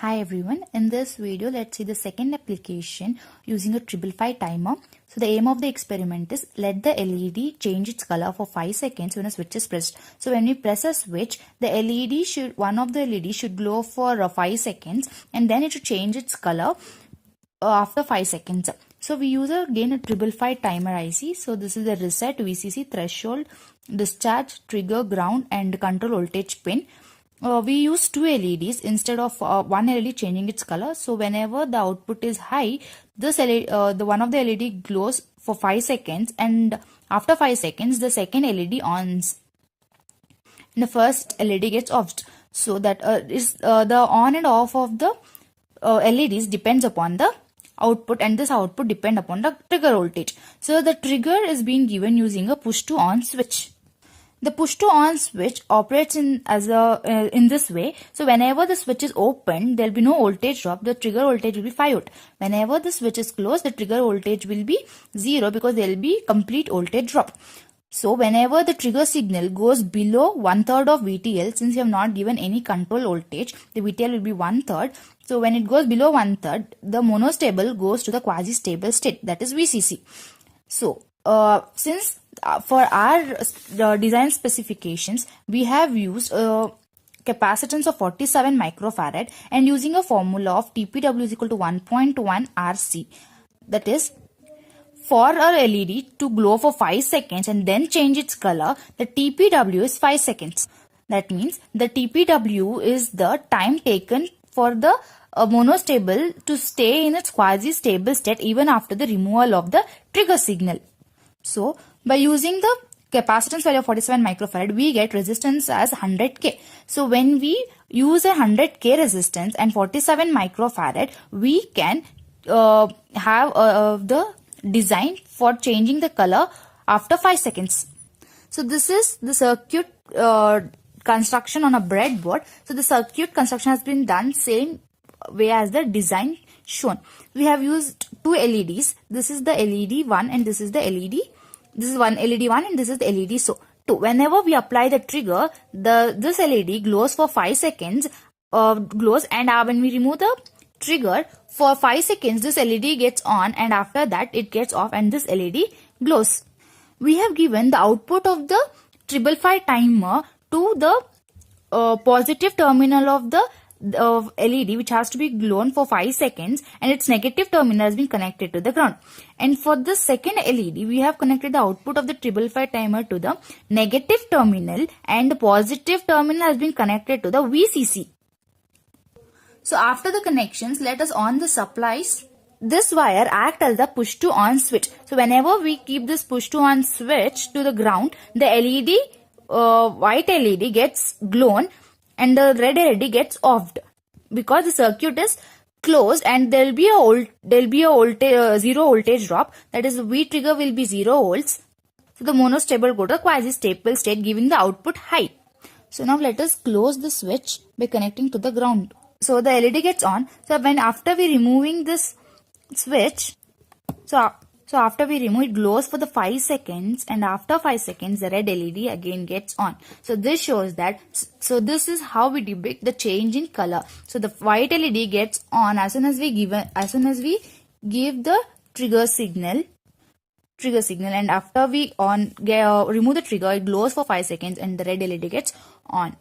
Hi everyone, in this video let's see the second application using a 555 timer. So the aim of the experiment is let the LED change its color for 5 seconds when a switch is pressed. So when we press a switch, one of the LED should glow for 5 seconds and then it should change its color after 5 seconds. So we use again a 555 timer IC. So this is the reset, VCC, threshold, discharge, trigger, ground and control voltage pin. We use two LEDs instead of one LED changing its color. So whenever the output is high, this LED, the one of the LED glows for 5 seconds, and after 5 seconds the second LED ons and the first LED gets off. So that the on and off of the LEDs depends upon the output, and this output depend upon the trigger voltage. So the trigger is being given using a push to on switch. The push to on switch operates in this way. So whenever the switch is open, there will be no voltage drop. The trigger voltage will be 5 volt. Whenever the switch is closed, the trigger voltage will be 0 because there will be complete voltage drop. So whenever the trigger signal goes below 1/3 of VTL, since you have not given any control voltage, the VTL will be 1/3. So when it goes below 1/3, the monostable goes to the quasi-stable state, that is VCC. So since for our design specifications, we have used capacitance of 47 microfarad and using a formula of TPW is equal to 1.1 RC. That is, for a LED to glow for 5 seconds and then change its color, the TPW is 5 seconds. That means the TPW is the time taken for the monostable to stay in its quasi-stable state even after the removal of the trigger signal. So, by using the capacitance value of 47 microfarad, we get resistance as 100K. So, when we use a 100K resistance and 47 microfarad, we can have the design for changing the color after 5 seconds. So, this is the circuit construction on a breadboard. So, the circuit construction has been done same way as the design shown. We have used two LEDs. This is the LED 1 and this is the LED. This is one LED 1 and this is the LED 2. Whenever we apply the trigger, this LED glows for 5 seconds, and when we remove the trigger for 5 seconds, this LED gets on, and after that it gets off and this LED glows. We have given the output of the 555 timer to the positive terminal of the LED, which has to be glown for 5 seconds, and its negative terminal has been connected to the ground. And for the second LED, we have connected the output of the 555 timer to the negative terminal, and the positive terminal has been connected to the VCC. So after the connections, let us on the supplies. This wire acts as the push to on switch. So whenever we keep this push to on switch to the ground, the LED, white LED gets glown and the red LED gets offed because the circuit is closed, and there will be a zero voltage drop. That is, V trigger will be 0 volts. So the monostable go to quasi-stable state, giving the output high. So now let us close the switch by connecting to the ground. So the LED gets on. So after we removing this switch, so after we remove, it glows for the 5 seconds, and after 5 seconds the red LED again gets on. So this shows that, so this is how we depict the change in color. So the white LED gets on as soon as we give the trigger signal, and after we remove the trigger, it glows for 5 seconds and the red LED gets on.